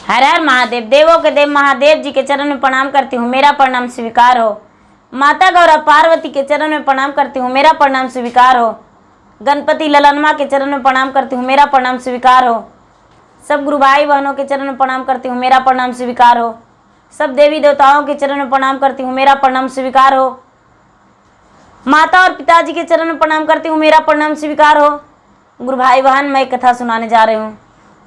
हर हर महादेव। देवों के देव महादेव जी के चरण में प्रणाम करती हूँ, मेरा प्रणाम स्वीकार हो। माता गौरा पार्वती के चरण में प्रणाम करती हूँ, मेरा प्रणाम स्वीकार हो। गणपति ललनमा के चरण में प्रणाम करती हूँ, मेरा प्रणाम स्वीकार हो। सब गुरु भाई बहनों के चरण में प्रणाम करती हूँ, मेरा प्रणाम स्वीकार हो। सब देवी देवताओं के चरण में प्रणाम करती हूँ, मेरा प्रणाम स्वीकार हो। माता और पिताजी के चरण में प्रणाम करती हूँ, मेरा प्रणाम स्वीकार हो। गुरु भाई बहन, मैं कथा सुनाने जा रही हूँ।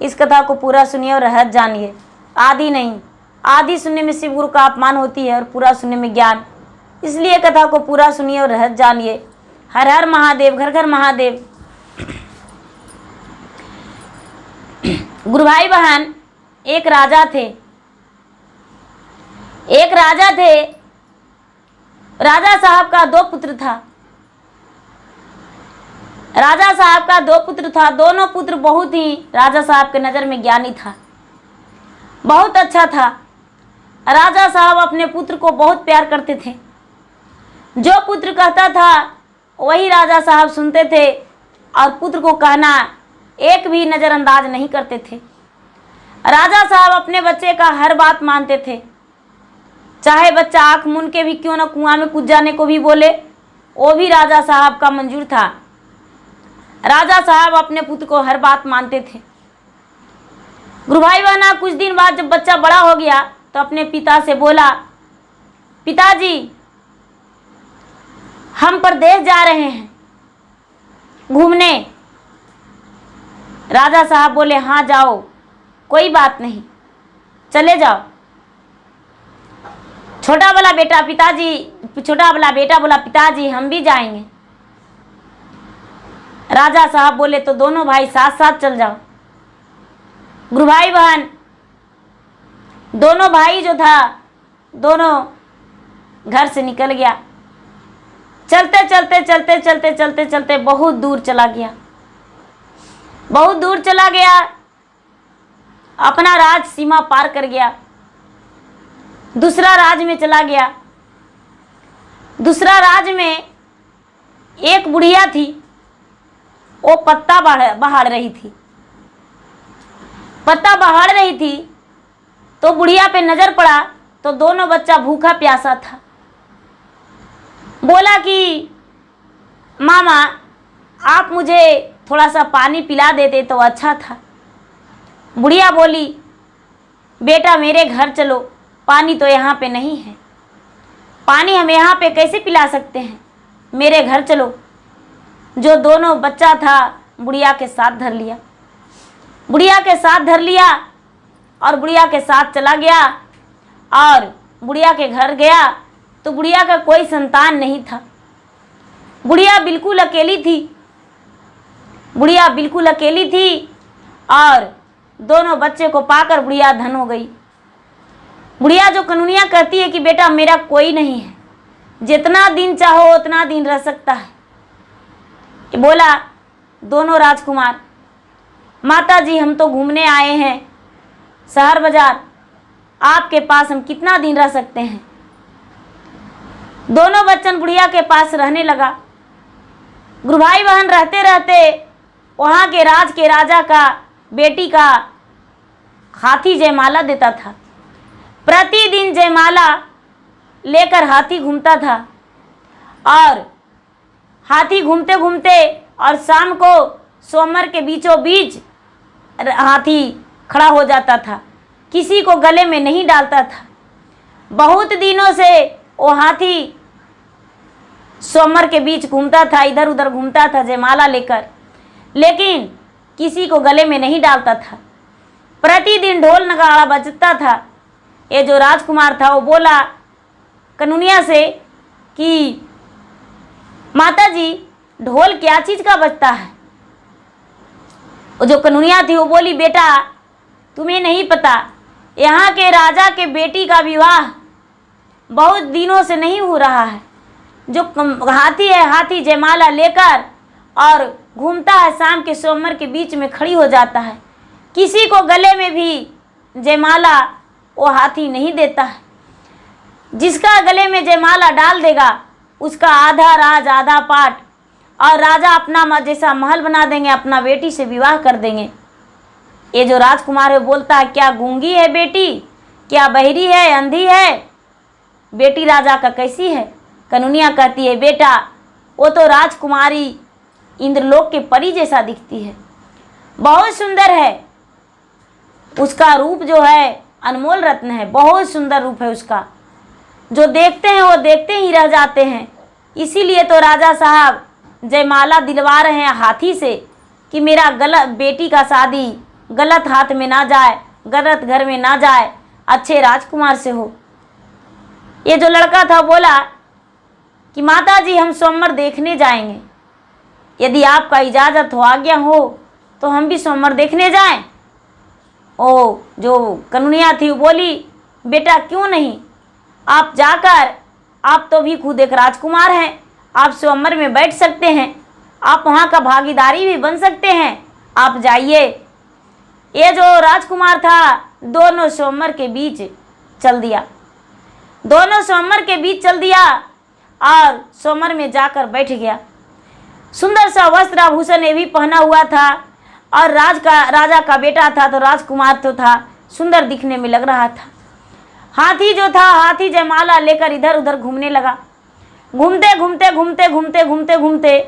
इस कथा को पूरा सुनिए और रहस्य जानिए। आदि नहीं, आदि सुनने में शिव गुरु का अपमान होती है और पूरा सुनने में ज्ञान। इसलिए कथा को पूरा सुनिए और रहस्य जानिए। हर हर महादेव, घर घर महादेव। गुरु भाई बहन, एक राजा थे। एक राजा थे। राजा साहब का दो पुत्र था। राजा साहब का दो पुत्र था। दोनों पुत्र बहुत ही राजा साहब के नज़र में ज्ञानी था, बहुत अच्छा था। राजा साहब अपने पुत्र को बहुत प्यार करते थे। जो पुत्र कहता था वही राजा साहब सुनते थे और पुत्र को कहना एक भी नज़रअंदाज नहीं करते थे। राजा साहब अपने बच्चे का हर बात मानते थे, चाहे बच्चा आंख मूंद के भी क्यों न कुआं में कूद जाने को भी बोले, वो भी राजा साहब का मंजूर था। राजा साहब अपने पुत्र को हर बात मानते थे। गुरु भाई बहना, कुछ दिन बाद जब बच्चा बड़ा हो गया तो अपने पिता से बोला, पिताजी हम परदेश जा रहे हैं घूमने। राजा साहब बोले, हाँ जाओ, कोई बात नहीं, चले जाओ। छोटा वाला बेटा बोला, पिताजी हम भी जाएंगे। राजा साहब बोले, तो दोनों भाई साथ साथ चल जाओ। गुरु भाई बहन, दोनों भाई जो था, दोनों घर से निकल गया। चलते चलते चलते चलते चलते चलते बहुत दूर चला गया। बहुत दूर चला गया, अपना राज सीमा पार कर गया, दूसरा राज में चला गया। दूसरा राज में एक बुढ़िया थी, वो पत्ता बहाड़ रही थी। पत्ता बहाड़ रही थी तो बुढ़िया पे नजर पड़ा तो दोनों बच्चा भूखा प्यासा था। बोला कि मामा आप मुझे थोड़ा सा पानी पिला देते तो अच्छा था। बुढ़िया बोली, बेटा मेरे घर चलो, पानी तो यहाँ पे नहीं है, पानी हम यहाँ पे कैसे पिला सकते हैं, मेरे घर चलो। जो दोनों बच्चा था बुढ़िया के साथ धर लिया। बुढ़िया के साथ धर लिया और बुढ़िया के साथ चला गया और बुढ़िया के घर गया तो बुढ़िया का कोई संतान नहीं था। बुढ़िया बिल्कुल अकेली थी। बुढ़िया बिल्कुल अकेली थी और दोनों बच्चे को पाकर बुढ़िया धन हो गई। बुढ़िया जो कनूनिया कहती है कि बेटा मेरा कोई नहीं है, जितना दिन चाहो उतना दिन रह सकता है। बोला दोनों राजकुमार, माता जी हम तो घूमने आए हैं शहर बाजार, आपके पास हम कितना दिन रह सकते हैं। दोनों बच्चन बुढ़िया के पास रहने लगा। गुरु भाई बहन, रहते रहते वहाँ के राज के राजा का बेटी का हाथी जयमाला देता था। प्रतिदिन जयमाला लेकर हाथी घूमता था और हाथी घूमते घूमते और शाम को सोमवार के बीचों बीच हाथी खड़ा हो जाता था, किसी को गले में नहीं डालता था। बहुत दिनों से वो हाथी सोमवार के बीच घूमता था, इधर उधर घूमता था जयमाला लेकर, लेकिन किसी को गले में नहीं डालता था। प्रतिदिन ढोल नगाड़ा बजता था। ये जो राजकुमार था वो बोला कनूनिया से कि माता जी ढोल क्या चीज़ का बजता है। वो जो कनूनिया थी वो बोली, बेटा तुम्हें नहीं पता, यहाँ के राजा के बेटी का विवाह बहुत दिनों से नहीं हो रहा है। जो हाथी है, हाथी जयमाला लेकर और घूमता है, शाम के सोमवार के बीच में खड़ी हो जाता है, किसी को गले में भी जयमाला वो हाथी नहीं देता है। जिसका गले में जयमाला डाल देगा उसका आधा राज आधा पाट, और राजा अपना जैसा महल बना देंगे, अपना बेटी से विवाह कर देंगे। ये जो राजकुमार है बोलता है, क्या गूंगी है बेटी, क्या बहरी है, अंधी है, बेटी राजा का कैसी है। कनुनिया कहती है, बेटा वो तो राजकुमारी इंद्रलोक के परी जैसा दिखती है, बहुत सुंदर है, उसका रूप जो है अनमोल रत्न है, बहुत सुंदर रूप है उसका, जो देखते हैं वो देखते ही रह जाते हैं। इसीलिए तो राजा साहब जयमाला दिलवा रहे हैं हाथी से कि मेरा गलत बेटी का शादी गलत हाथ में ना जाए, गलत घर में ना जाए, अच्छे राजकुमार से हो। ये जो लड़का था बोला कि माता जी हम स्वयंवर देखने जाएंगे, यदि आपका इजाज़त हो, आज्ञा हो तो हम भी स्वयंवर देखने जाएं। ओ जो कनुनिया थी वो बोली, बेटा क्यों नहीं, आप जाकर, आप तो भी खुद एक राजकुमार हैं, आप स्वयंवर में बैठ सकते हैं, आप वहाँ का भागीदारी भी बन सकते हैं, आप जाइए। ये जो राजकुमार था दोनों स्वयंवर के बीच चल दिया, दोनों स्वयंवर के बीच चल दिया और स्वयंवर में जाकर बैठ गया। सुंदर सा वस्त्र आभूषण ये भी पहना हुआ था और राजा का बेटा था तो राजकुमार तो था, सुंदर दिखने में लग रहा था। हाथी जो था, हाथी जयमाला लेकर इधर उधर घूमने लगा। घूमते घूमते घूमते घूमते घूमते घूमते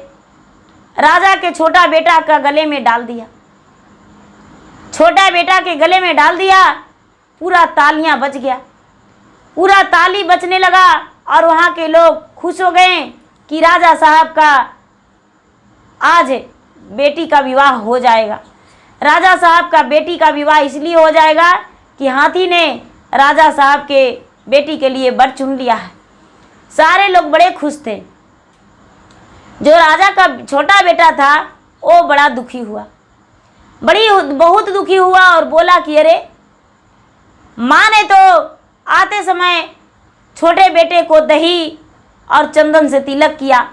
राजा के छोटा बेटा का गले में डाल दिया, छोटा बेटा के गले में डाल दिया, पूरा तालियां बज गया, पूरा ताली बजने लगा और वहाँ के लोग खुश हो गए कि राजा साहब का आज बेटी का विवाह हो जाएगा। राजा साहब का बेटी का विवाह इसलिए हो जाएगा कि हाथी ने राजा साहब के बेटी के लिए वर चुन लिया है। सारे लोग बड़े खुश थे। जो राजा का छोटा बेटा था वो बड़ा दुखी हुआ, बहुत दुखी हुआ और बोला कि अरे माँ ने तो आते समय छोटे बेटे को दही और चंदन से तिलक किया,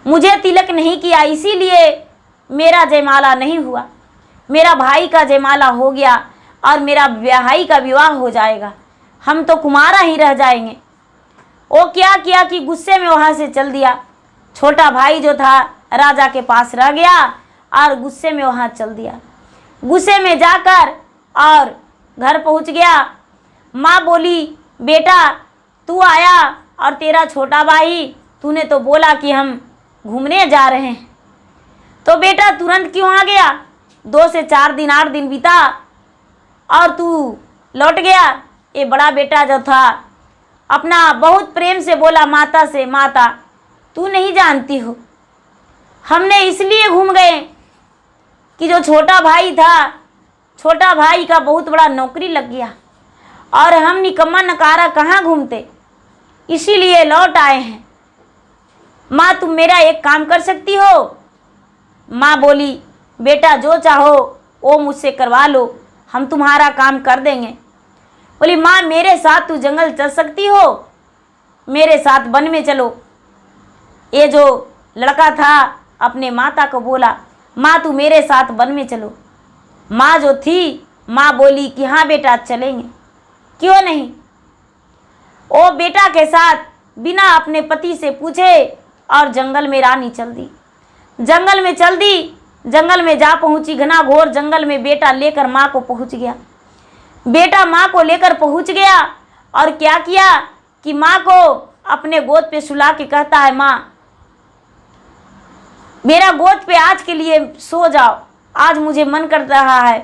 मुझे तिलक नहीं किया, इसीलिए मेरा जयमाला नहीं हुआ, मेरा भाई का जयमाला हो गया और मेरा भाई का विवाह हो जाएगा, हम तो कुमारा ही रह जाएंगे। वो क्या किया कि गुस्से में वहाँ से चल दिया। छोटा भाई जो था राजा के पास रह गया और गुस्से में वहाँ चल दिया। गुस्से में जाकर और घर पहुँच गया। माँ बोली, बेटा तू आया और तेरा छोटा भाई, तूने तो बोला कि हम घूमने जा रहे हैं, तो बेटा तुरंत क्यों आ गया? 2 से 4 दिन 8 दिन बीता और तू लौट गया। ये बड़ा बेटा जो था अपना बहुत प्रेम से बोला माता से, माता तू नहीं जानती हो, हमने इसलिए घूम गए कि जो छोटा भाई था, छोटा भाई का बहुत बड़ा नौकरी लग गया और हम निकम्मा नकारा कहाँ घूमते, इसीलिए लौट आए हैं। माँ तुम मेरा एक काम कर सकती हो? माँ बोली, बेटा जो चाहो वो मुझसे करवा लो, हम तुम्हारा काम कर देंगे। बोली, माँ मेरे साथ तू जंगल चल सकती हो, मेरे साथ वन में चलो। ये जो लड़का था अपने माता को बोला, माँ तू मेरे साथ वन में चलो। माँ जो थी, माँ बोली कि हाँ बेटा चलेंगे, क्यों नहीं। वो बेटा के साथ बिना अपने पति से पूछे और जंगल में रानी चल दी, जंगल में चल दी। जंगल में जा पहुंची, घना घोर जंगल में बेटा लेकर माँ को पहुंच गया। बेटा माँ को लेकर पहुंच गया और क्या किया कि माँ को अपने गोद पे सुला के कहता है, माँ मेरा गोद पे आज के लिए सो जाओ, आज मुझे मन कर रहा है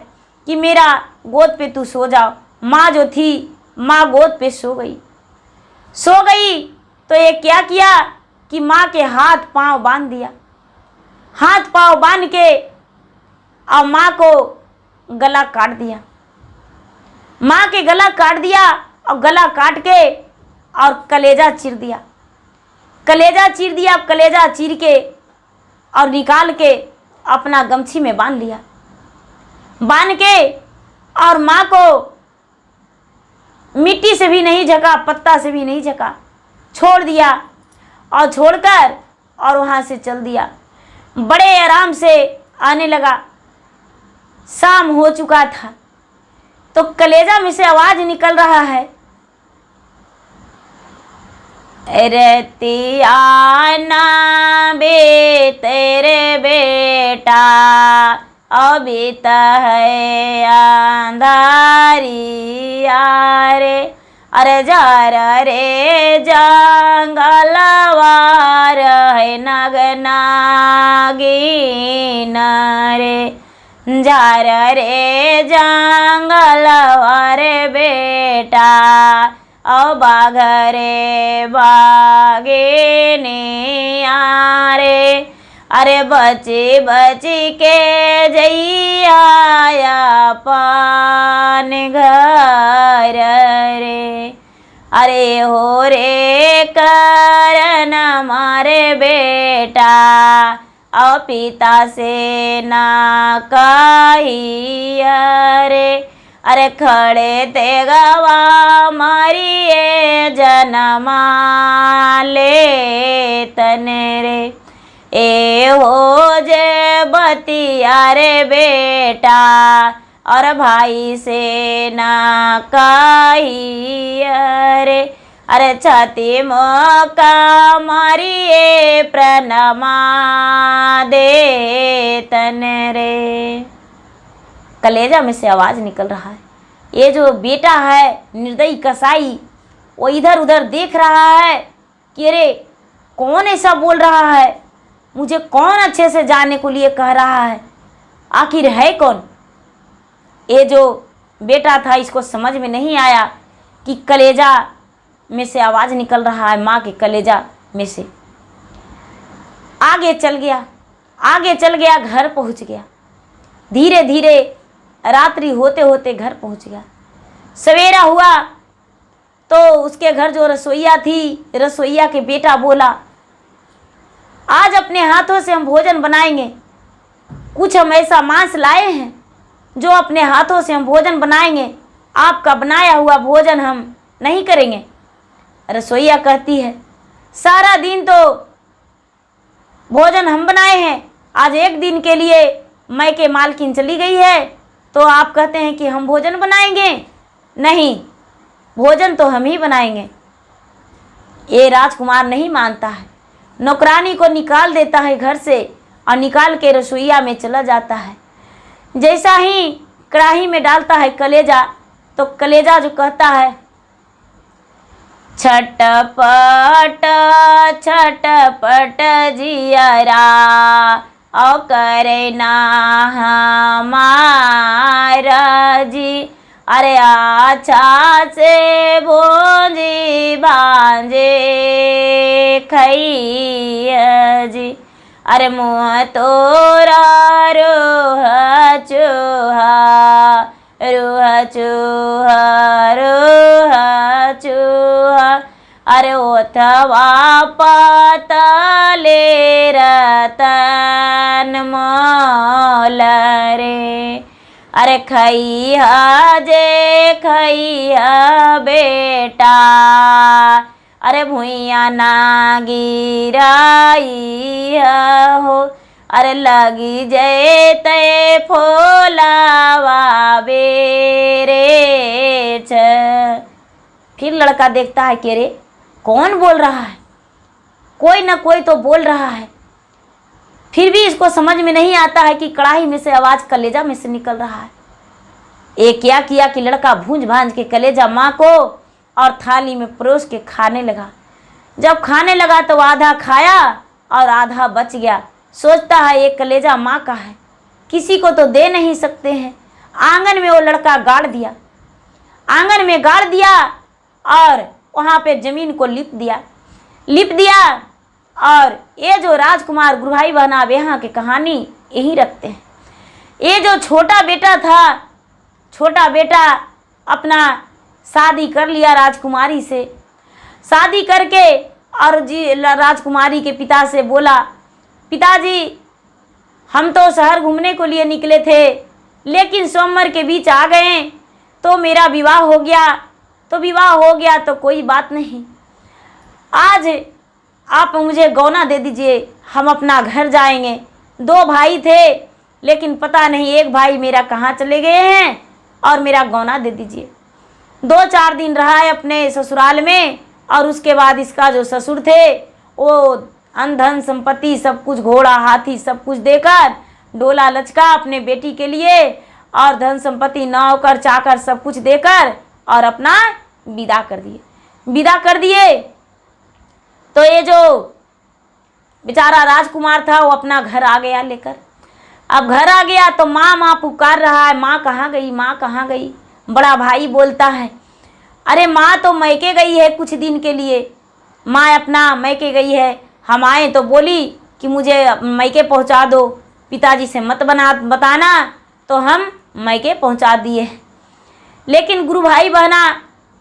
कि मेरा गोद पे तू सो जाओ। माँ जो थी, माँ गोद पे सो गई। सो गई तो ये क्या किया कि माँ के हाथ पांव बांध दिया, हाथ पांव बांध के और माँ को गला काट दिया। माँ के गला काट दिया और गला काट के और कलेजा चीर दिया, कलेजा चीर दिया। कलेजा चीर के और निकाल के अपना गमछी में बांध लिया, बांध के और माँ को मिट्टी से भी नहीं झका, पत्ता से भी नहीं झका, छोड़ दिया और छोड़कर और वहाँ से चल दिया। बड़े आराम से आने लगा। शाम हो चुका था तो कलेजा में से आवाज निकल रहा है, रहती आना बे तेरे बेटा, अबीता है अंधारिया रे, अरे जार रे जंगलवार है नगनागिन रे, जार रे जंगलवार बेटा औ बाघ रे बागिनिया रे, अरे बची बची के जइया पान घर रे, अरे हो रे करन मारे बेटा औ पिता से ना कहिया रे, अरे खड़े ते गवा मारिए जनमा ले तने रे, ए हो जे बतिया रे बेटा और भाई से ना कहिया रे, अरे छाती मौका मारिए प्रणमा दे तन रे। कलेजा में से आवाज निकल रहा है। ये जो बेटा है निर्दयी कसाई, वो इधर उधर देख रहा है कि अरे कौन ऐसा बोल रहा है, मुझे कौन अच्छे से जाने को लिए कह रहा है, आखिर है कौन। ये जो बेटा था इसको समझ में नहीं आया कि कलेजा में से आवाज़ निकल रहा है, माँ के कलेजा में से। आगे चल गया, घर पहुँच गया। धीरे धीरे रात्रि होते होते घर पहुँच गया। सवेरा हुआ तो उसके घर जो रसोइया थी, रसोइया के बेटा बोला, आज अपने हाथों से हम भोजन बनाएंगे। कुछ हम ऐसा मांस लाए हैं जो अपने हाथों से हम भोजन बनाएंगे, आपका बनाया हुआ भोजन हम नहीं करेंगे। रसोइया कहती है, सारा दिन तो भोजन हम बनाए हैं, आज एक दिन के लिए मैके मालकिन चली गई है तो आप कहते हैं कि हम भोजन बनाएंगे। नहीं, भोजन तो हम ही बनाएंगे। ये राजकुमार नहीं मानता है, नौकरानी को निकाल देता है घर से और निकाल के रसोइया में चला जाता है। जैसा ही कढ़ाई में डालता है कलेजा, तो कलेजा जो कहता है, छटपट छटपट जियरा औ करे ना हमारा जी, अरे अच्छा से भोजी भांजे खैया जी, अरे मुँह तोरा रोह चूहा रोह चूहा रोह चूहा, अरे ओथवा पातले रतन मोल रे, अरे खैया जे खैया बेटा, अरे भुइया ना गिराइया हो, अरे लगी जैते फोलावा बेरे छ। फिर लड़का देखता है कि अरे कौन बोल रहा है, कोई ना कोई तो बोल रहा है। फिर भी इसको समझ में नहीं आता है कि कढ़ाई में से आवाज़ कलेजा में से निकल रहा है। एक क्या किया कि लड़का भूंज भांज के कलेजा माँ को और थाली में परोस के खाने लगा। जब खाने लगा तो आधा खाया और आधा बच गया। सोचता है ये कलेजा माँ का है, किसी को तो दे नहीं सकते हैं। आंगन में वो लड़का गाड़ दिया, आंगन में गाड़ दिया और वहाँ पे ज़मीन को लिप दिया। और ये जो राजकुमार गुरु भाई बहन अब यहाँ की कहानी यही रखते हैं। ये जो छोटा बेटा था, छोटा बेटा अपना शादी कर लिया राजकुमारी से। शादी करके और जी राजकुमारी के पिता से बोला, पिताजी हम तो शहर घूमने को लिए निकले थे, लेकिन सोमवार के बीच आ गए तो मेरा विवाह हो गया। तो विवाह हो गया तो कोई बात नहीं, आज आप मुझे गौना दे दीजिए, हम अपना घर जाएंगे। 2 भाई थे, लेकिन पता नहीं एक भाई मेरा कहाँ चले गए हैं, और मेरा गौना दे दीजिए। 2-4 दिन रहा है अपने ससुराल में, और उसके बाद इसका जो ससुर थे वो अन धन संपत्ति सब कुछ, घोड़ा हाथी सब कुछ देकर डोला लचका अपने बेटी के लिए और धन संपत्ति नौकर चाकर सब कुछ देकर और अपना विदा कर दिए। तो ये जो बेचारा राजकुमार था वो अपना घर आ गया लेकर। अब घर आ गया तो माँ माँ पुकार रहा है, माँ कहाँ गई, माँ कहाँ गई। बड़ा भाई बोलता है, अरे माँ तो मैके गई है कुछ दिन के लिए, माँ अपना मैके गई है, हम आए तो बोली कि मुझे मैके पहुँचा दो, पिताजी से मत बताना, तो हम मैके पहुँचा दिए। लेकिन गुरु भाई बहना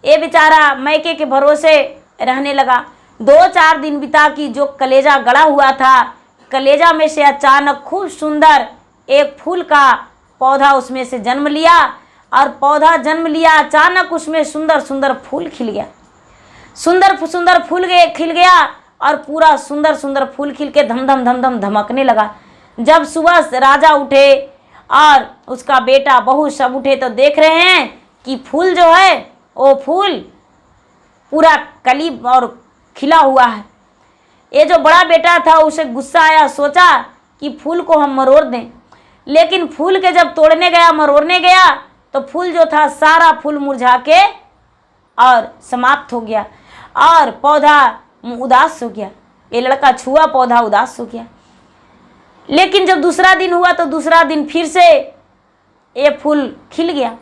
ये बेचारा मैके के भरोसे रहने लगा। 2-4 दिन बिता कि जो कलेजा गड़ा हुआ था, कलेजा में से अचानक खूब सुंदर एक फूल का पौधा उसमें से जन्म लिया और पौधा जन्म लिया, अचानक उसमें सुंदर सुंदर फूल खिल गया। सुंदर सुंदर फूल खिल गया और पूरा सुंदर सुंदर फूल खिल के धम धम धम धम धमकने लगा। जब सुबह राजा उठे और उसका बेटा बहू सब उठे तो देख रहे हैं कि फूल जो है वो फूल पूरा कली और खिला हुआ है। ये जो बड़ा बेटा था उसे गुस्सा आया, सोचा कि फूल को हम मरोड़ दें। लेकिन फूल के जब तोड़ने गया, मरोड़ने गया तो फूल जो था सारा फूल मुरझा के और समाप्त हो गया और पौधा उदास हो गया। ये लड़का छुआ, पौधा उदास हो गया। लेकिन जब दूसरा दिन हुआ तो दूसरा दिन फिर से ये फूल खिल गया।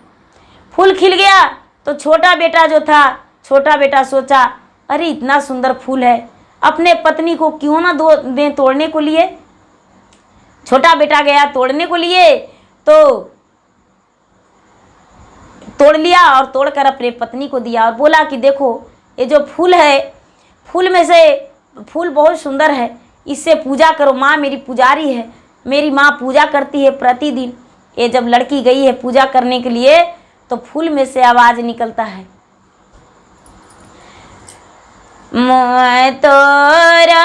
फूल खिल गया तो छोटा बेटा जो था, छोटा बेटा सोचा, अरे इतना सुंदर फूल है, अपने पत्नी को क्यों ना दें तोड़ने को लिए। छोटा बेटा गया तोड़ने को लिए तो तोड़ लिया और तोड़कर अपने पत्नी को दिया और बोला कि देखो ये जो फूल है, फूल में से फूल बहुत सुंदर है, इससे पूजा करो। माँ मेरी पुजारी है, मेरी माँ पूजा करती है प्रतिदिन। ये जब लड़की गई है पूजा करने के लिए तो फूल में से आवाज़ निकलता है, मोह तोरा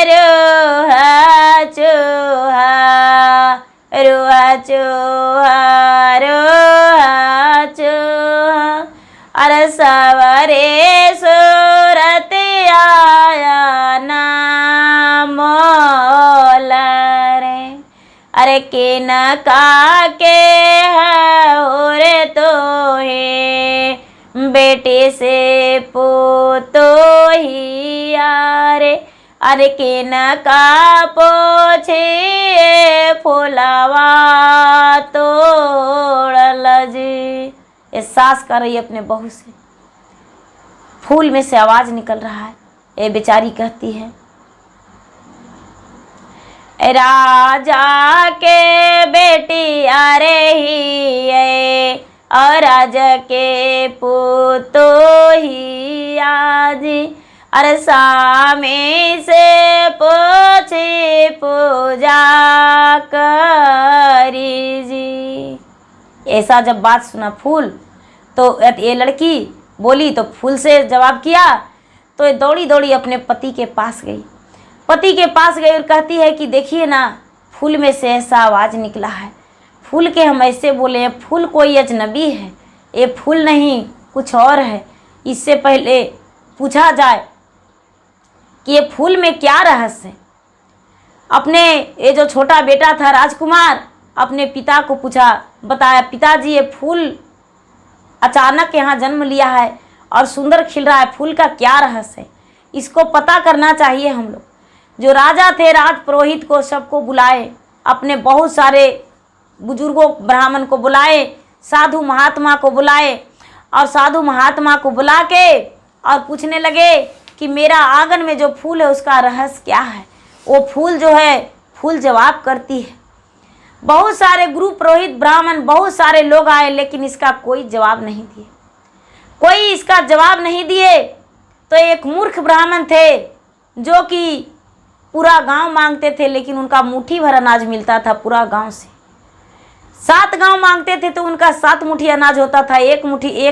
रोहा चोहा रोहा चोहा रोहा चोहा, अरे सवरे सूरत आया नाम रे, अरे के न का के हो रे तो है, बेटे से पोतो ही यारे, अरे के न का पोछे फुलवा तोड़ल जी। ये सास कर रही है अपने बहू से, फूल में से आवाज निकल रहा है। ये बेचारी कहती है, राजा के बेटी अरे ही है और राजा के पुतो ही आजी, अरे सामे से पूछे पूजा करी जी। ऐसा जब बात सुना फूल तो ये लड़की बोली तो फूल से जवाब किया तो ये दौड़ी दौड़ी अपने पति के पास गई। पति के पास गई और कहती है कि देखिए ना, फूल में से ऐसा आवाज़ निकला है, फूल के हम ऐसे बोले हैं, फूल कोई अजनबी है, ये फूल नहीं कुछ और है। इससे पहले पूछा जाए कि ये फूल में क्या रहस्य है। अपने ये जो छोटा बेटा था राजकुमार अपने पिता को पूछा, बताया पिताजी ये फूल अचानक यहाँ जन्म लिया है और सुंदर खिल रहा है, फूल का क्या रहस्य है, इसको पता करना चाहिए हम लोग। जो राजा थे राज पुरोहित को सबको बुलाए, अपने बहुत सारे बुजुर्गों ब्राह्मण को बुलाए, साधु महात्मा को बुलाए और साधु महात्मा को बुला के और पूछने लगे कि मेरा आंगन में जो फूल है उसका रहस्य क्या है। वो फूल जो है फूल जवाब करती है। बहुत सारे गुरु पुरोहित ब्राह्मण बहुत सारे लोग आए लेकिन इसका कोई जवाब नहीं दिए, कोई इसका जवाब नहीं दिए। तो एक मूर्ख ब्राह्मण थे जो कि पूरा गांव मांगते थे लेकिन उनका मुट्ठी भर अनाज मिलता था पूरा गांव से। 7 गांव मांगते थे तो उनका 7 मुट्ठी अनाज होता था, एक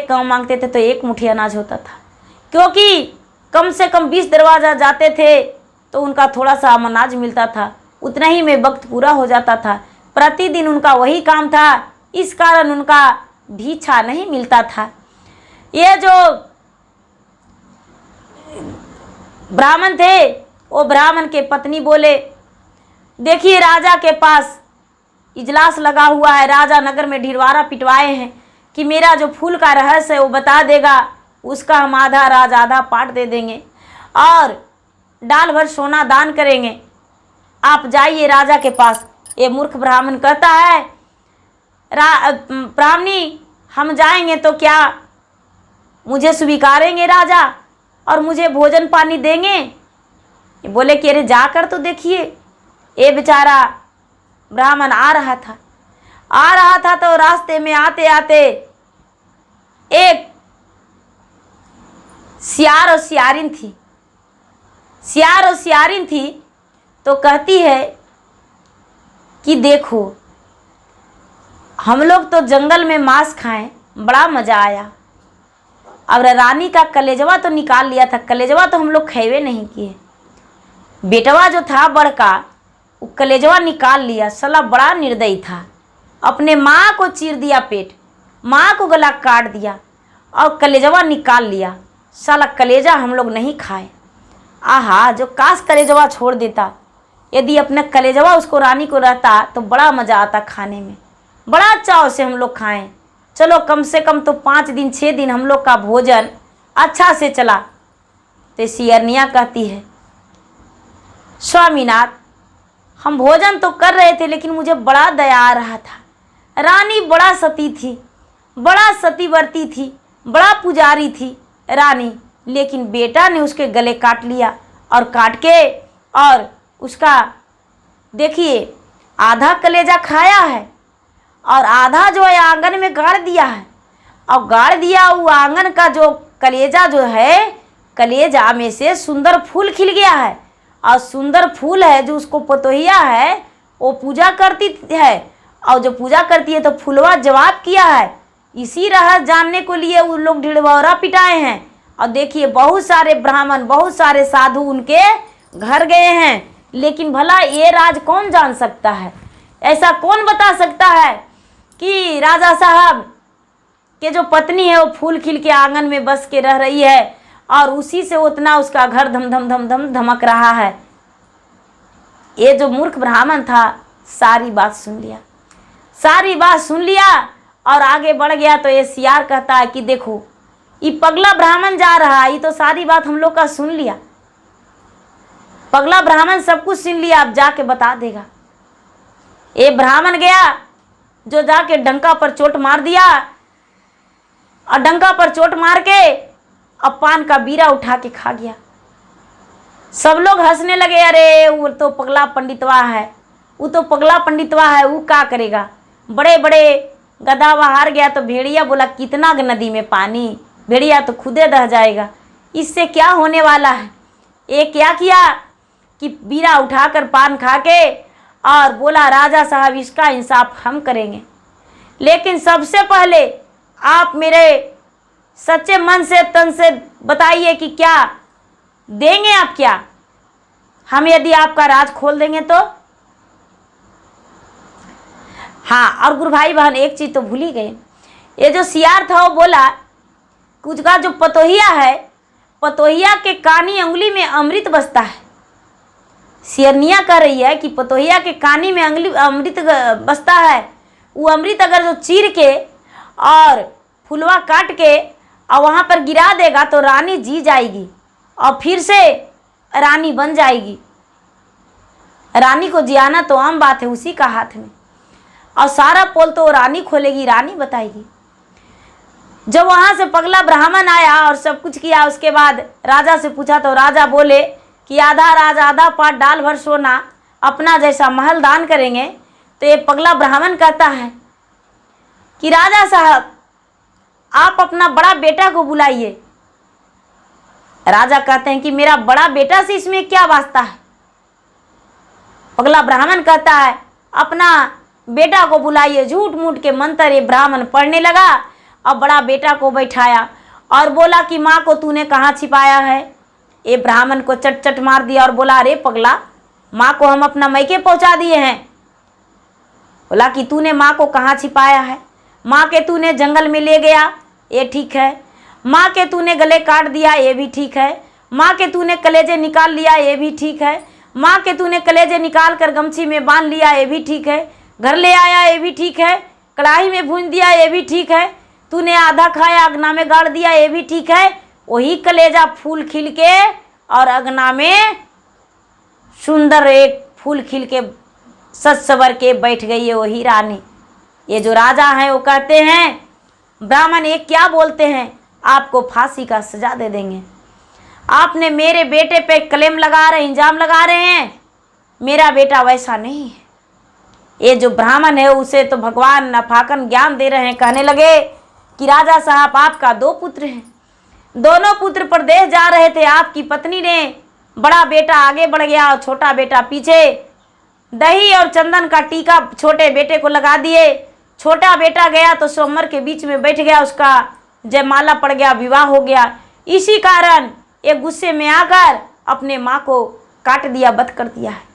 गांव मांगते थे तो 1 मुट्ठी अनाज होता था, क्योंकि कम से कम 20 दरवाजा जाते थे तो उनका थोड़ा सा अनाज मिलता था, उतना ही में वक्त पूरा हो जाता था। प्रतिदिन उनका वही काम था, इस कारण उनका भिक्षा नहीं मिलता था। ये जो ब्राह्मण थे वो ब्राह्मण के पत्नी बोले, देखिए राजा के पास इजलास लगा हुआ है, राजा नगर में ढिरवारा पिटवाए हैं कि मेरा जो फूल का रहस्य है वो बता देगा, उसका हम आधा राज आधा पाट दे देंगे और डाल भर सोना दान करेंगे। आप जाइए राजा के पास। ये मूर्ख ब्राह्मण कहता है, ब्राह्मणी हम जाएंगे तो क्या मुझे स्वीकारेंगे राजा और मुझे भोजन पानी देंगे? ये बोले कि अरे जाकर तो देखिए। ये बेचारा ब्राह्मण आ रहा था तो रास्ते में आते आते एक सियार और सियारिन थी तो कहती है कि देखो हम लोग तो जंगल में मांस खाएं, बड़ा मज़ा आया, अब रानी का कलेजवा तो निकाल लिया था, कलेजवा तो हम लोग खेवे नहीं किए। बेटवा जो था बड़का वो कलेजवा निकाल लिया, साला बड़ा निर्दयी था, अपने माँ को चीर दिया पेट, माँ को गला काट दिया और कलेजवा निकाल लिया। साला कलेजा हम लोग नहीं खाए। आहा, जो काश कलेजवा छोड़ देता, यदि अपना कलेजवा उसको रानी को रहता तो बड़ा मज़ा आता खाने में, बड़ा चाव से हम लोग खाएं। चलो कम से कम तो 5 दिन 6 दिन हम लोग का भोजन अच्छा से चला। तो सियरनिया कहती है, स्वामीनाथ हम भोजन तो कर रहे थे लेकिन मुझे बड़ा दया आ रहा था। रानी बड़ा सती थी, बड़ा सतीवर्ती थी, बड़ा पुजारी थी रानी, लेकिन बेटा ने उसके गले काट लिया और काट के और उसका देखिए आधा कलेजा खाया है और आधा जो है आंगन में गाड़ दिया है। और गाड़ दिया वो आंगन का जो कलेजा जो है, कलेजा में से सुंदर फूल खिल गया है और सुंदर फूल है जो उसको पतोहिया है वो पूजा करती है और जो पूजा करती है तो फूलवा जवाब किया है। इसी रहस्य जानने को लिए वो लोग ढिढवारा पिटाए हैं। और देखिए बहुत सारे ब्राह्मण बहुत सारे साधु उनके घर गए हैं, लेकिन भला ये राज कौन जान सकता है? ऐसा कौन बता सकता है कि राजा साहब के जो पत्नी है वो फूल खिल के आंगन में बस के रह रही है और उसी से उतना उसका घर धम धम धम धम धमक रहा है। ये जो मूर्ख ब्राह्मण था सारी बात सुन लिया और आगे बढ़ गया। तो ये सियार कहता है कि देखो ये पगला ब्राह्मण जा रहा है, ये तो सारी बात हम लोग का सुन लिया, पगला ब्राह्मण सब कुछ सुन लिया, अब जाके बता देगा। ये ब्राह्मण गया जो जाके डंका पर चोट मार दिया और डंका पर चोट मार के अब पान का बीरा उठा के खा गया। सब लोग हंसने लगे, अरे वो तो पगला पंडितवा है, वो तो पगला पंडितवा है, वो क्या करेगा, बड़े बड़े गधा हार गया। तो भेड़िया बोला कितना नदी में पानी, भेड़िया तो खुदे दह जाएगा, इससे क्या होने वाला है। ये क्या किया कि बीरा उठाकर पान खा के और बोला राजा साहब इसका इंसाफ हम करेंगे, लेकिन सबसे पहले आप मेरे सच्चे मन से तन से बताइए कि क्या देंगे आप, क्या हम यदि आपका राज खोल देंगे तो। हाँ, और गुरु भाई बहन एक चीज़ तो भूल ही गए, ये जो सियार था वो बोला कुछ का जो पतोहिया है, पतोहिया के कानी उंगली में अमृत बसता है। सियरनिया कह रही है कि पतोहिया के कानी में अमृत बसता है, वो अमृत अगर जो चीर के और फुलवा काट के और वहाँ पर गिरा देगा तो रानी जी जाएगी और फिर से रानी बन जाएगी। रानी को जियाना तो आम बात है उसी का हाथ में, और सारा पोल तो रानी खोलेगी, रानी बताएगी। जब वहाँ से पगला ब्राह्मण आया और सब कुछ किया, उसके बाद राजा से पूछा तो राजा बोले कि आधा राज आधा पाट डाल भर सोना अपना जैसा महल दान करेंगे। तो ये पगला ब्राह्मण कहता है कि राजा साहब आप अपना बड़ा बेटा को बुलाइए। राजा कहते हैं कि मेरा बड़ा बेटा से इसमें क्या वास्ता है। पगला ब्राह्मण कहता है अपना बेटा को बुलाइए। झूठ मूठ के मंत्र ये ब्राह्मण पढ़ने लगा और बड़ा बेटा को बैठाया और बोला कि माँ को तूने कहाँ छिपाया है। ये ब्राह्मण को चट चट मार दिया और बोला अरे पगला, माँ को हम अपना मैके पहुँचा दिए हैं। बोला कि तूने माँ को कहाँ छिपाया है। माँ के तूने जंगल में ले गया, ये ठीक है। माँ के तूने गले काट दिया, ये भी ठीक है। माँ के तूने कलेजे निकाल लिया, ये भी ठीक है। माँ के तूने कलेजे निकाल कर गमछी में बांध लिया, ये भी ठीक है। घर ले आया ये भी ठीक है, कढ़ाई में भून दिया ये भी ठीक है, तूने आधा खाया अगना में गाड़ दिया ये भी ठीक है। वही कलेजा फूल खिल के और अगना में सुंदर एक फूल खिल के सज सवर के बैठ गई है वही रानी। ये जो राजा हैं वो कहते हैं ब्राह्मण ये क्या बोलते हैं, आपको फांसी का सजा दे देंगे। आपने मेरे बेटे पे क्लेम लगा रहे, इंजाम लगा रहे हैं, मेरा बेटा वैसा नहीं है। ये जो ब्राह्मण है उसे तो भगवान नफाकन ज्ञान दे रहे हैं। कहने लगे कि राजा साहब आपका 2 पुत्र हैं, दोनों पुत्र परदेश जा रहे थे। आपकी पत्नी ने बड़ा बेटा आगे बढ़ गया और छोटा बेटा पीछे दही और चंदन का टीका छोटे बेटे को लगा दिए। छोटा बेटा गया तो सोमवार के बीच में बैठ गया, उसका जयमाला पड़ गया, विवाह हो गया। इसी कारण एक गुस्से में आकर अपने माँ को काट दिया, वध कर दिया है।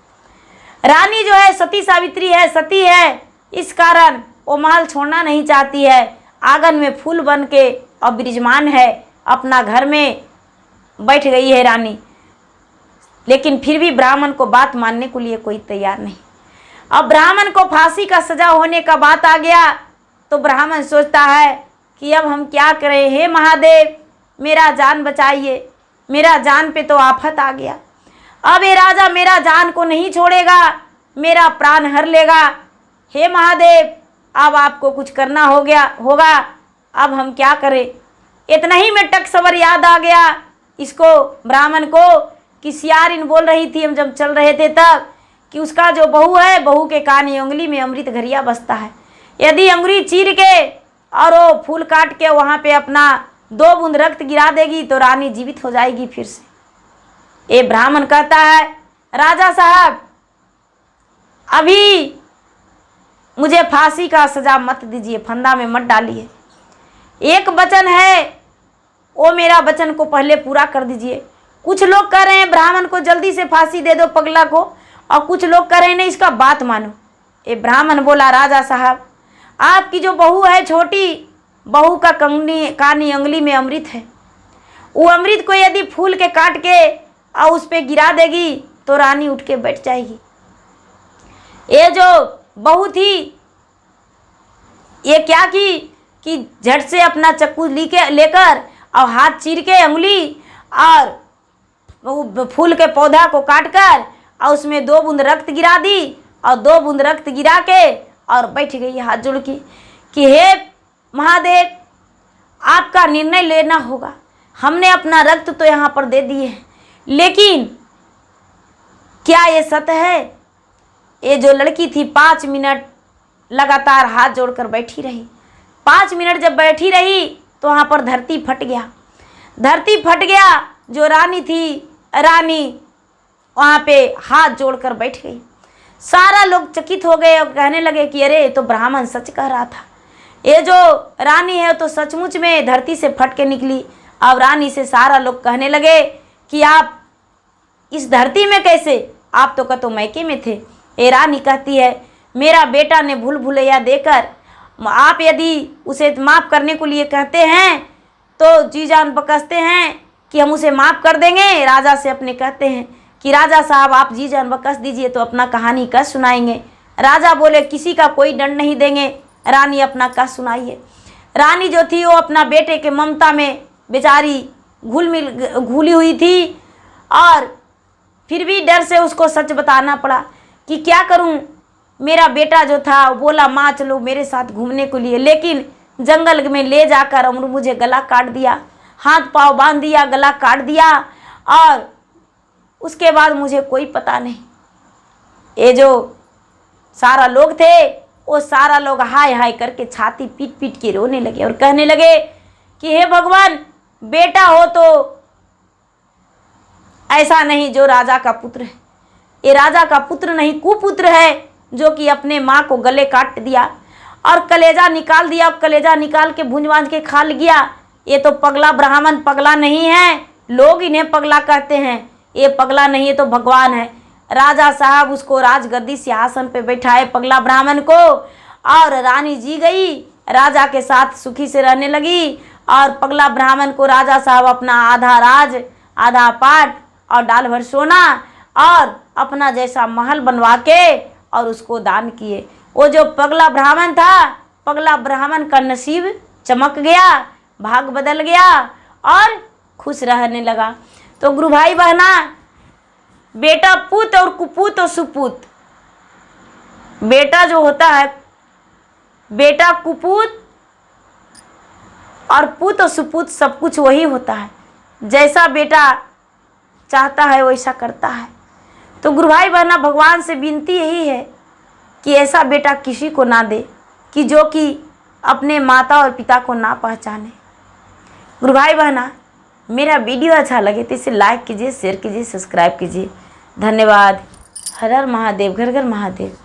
रानी जो है सती सावित्री है, सती है, इस कारण वो महल छोड़ना नहीं चाहती है। आंगन में फूल बन के और विराजमान है, अपना घर में बैठ गई है रानी। लेकिन फिर भी ब्राह्मण को बात मानने के लिए कोई तैयार नहीं। अब ब्राह्मण को फांसी का सजा होने का बात आ गया तो ब्राह्मण सोचता है कि अब हम क्या करें, हे महादेव मेरा जान बचाइए, मेरा जान पे तो आफत आ गया। अब ये राजा मेरा जान को नहीं छोड़ेगा, मेरा प्राण हर लेगा। हे महादेव अब आपको कुछ करना होगा, अब हम क्या करें। इतना ही में टक सवर याद आ गया इसको, ब्राह्मण को, कि सियारिन बोल रही थी हम जब चल रहे थे तब कि उसका जो बहू है, बहू के कान उंगली में अमृत घरिया बसता है। यदि अंगुली चीर के और वो फूल काट के वहाँ पे अपना 2 बूंद रक्त गिरा देगी तो रानी जीवित हो जाएगी फिर से। ये ब्राह्मण कहता है राजा साहब अभी मुझे फांसी का सजा मत दीजिए, फंदा में मत डालिए। एक वचन है वो मेरा वचन को पहले पूरा कर दीजिए। कुछ लोग कह रहे हैं ब्राह्मण को जल्दी से फांसी दे दो पगला को, और कुछ लोग कह रहे हैं नहीं इसका बात मानो। ये ब्राह्मण बोला राजा साहब आपकी जो बहू है छोटी, बहू का कानी अंगली में अमृत है, वो अमृत को यदि फूल के काट के और उस पर गिरा देगी तो रानी उठ के बैठ जाएगी। ये जो बहू थी ये क्या की कि झट से अपना चक्कू लेकर और हाथ चीर के अंगुली और वो फूल के पौधा को काट कर और उसमें 2 बूंद रक्त गिरा दी और 2 बूंद रक्त गिरा के और बैठ गई हाथ जोड़ के कि हे महादेव आपका निर्णय लेना होगा। हमने अपना रक्त तो यहाँ पर दे दिए हैं, लेकिन क्या ये सत्य है। ये जो लड़की थी 5 मिनट लगातार हाथ जोड़कर बैठी रही। 5 मिनट जब बैठी रही तो वहाँ पर धरती फट गया। धरती फट गया, जो रानी थी रानी वहाँ पे हाथ जोड़कर बैठ गई। सारा लोग चकित हो गए और कहने लगे कि अरे तो ब्राह्मण सच कह रहा था, ये जो रानी है तो सचमुच में धरती से फट के निकली। अब रानी से सारा लोग कहने लगे कि आप इस धरती में कैसे, आप तो कतो मैके में थे। ये रानी कहती है मेरा बेटा ने भूल भुलैया देकर, आप यदि उसे माफ़ करने को लिए कहते हैं तो जी जान बकसते हैं कि हम उसे माफ़ कर देंगे। राजा से अपने कहते हैं कि राजा साहब आप जी जान बकस दीजिए तो अपना कहानी कह सुनाएंगे। राजा बोले किसी का कोई दंड नहीं देंगे, रानी अपना कह सुनाइए। रानी जो थी वो अपना बेटे के ममता में बेचारी घुली हुई थी और फिर भी डर से उसको सच बताना पड़ा कि क्या करूं। मेरा बेटा जो था वो बोला माँ चलो मेरे साथ घूमने के लिए, लेकिन जंगल में ले जाकर मुझे गला काट दिया, हाथ पाँव बांध दिया, गला काट दिया और उसके बाद मुझे कोई पता नहीं। ये जो सारा लोग थे वो सारा लोग हाय हाय करके छाती पीट पीट के रोने लगे और कहने लगे कि हे भगवान बेटा हो तो ऐसा नहीं जो राजा का पुत्र है। ये राजा का पुत्र नहीं कुपुत्र है जो कि अपने माँ को गले काट दिया और कलेजा निकाल दिया, कलेजा निकाल के भूंज भांज के खा लिया। ये तो पगला ब्राह्मण पगला नहीं है, लोग इन्हें पगला कहते हैं। ये पगला नहीं है तो भगवान है। राजा साहब उसको राजगद्दी सिंहासन पे बैठाए पगला ब्राह्मण को और रानी जी गई राजा के साथ सुखी से रहने लगी। और पगला ब्राह्मण को राजा साहब अपना आधा राज आधा पाट और डाल भर सोना और अपना जैसा महल बनवा के और उसको दान किए। वो जो पगला ब्राह्मण था, पगला ब्राह्मण का नसीब चमक गया, भाग बदल गया और खुश रहने लगा। तो गुरु भाई बहना, बेटा पूत और कुपूत और सुपूत, बेटा जो होता है, बेटा कुपूत और पूत और सुपूत सब कुछ वही होता है। जैसा बेटा चाहता है वैसा करता है। तो गुरु भाई बहना, भगवान से विनती यही है कि ऐसा बेटा किसी को ना दे कि जो कि अपने माता और पिता को ना पहचाने। गुरु भाई बहना, मेरा वीडियो अच्छा लगे तो इसे लाइक कीजिए, शेयर कीजिए, सब्सक्राइब कीजिए। धन्यवाद। हर हर महादेव, घर घर महादेव।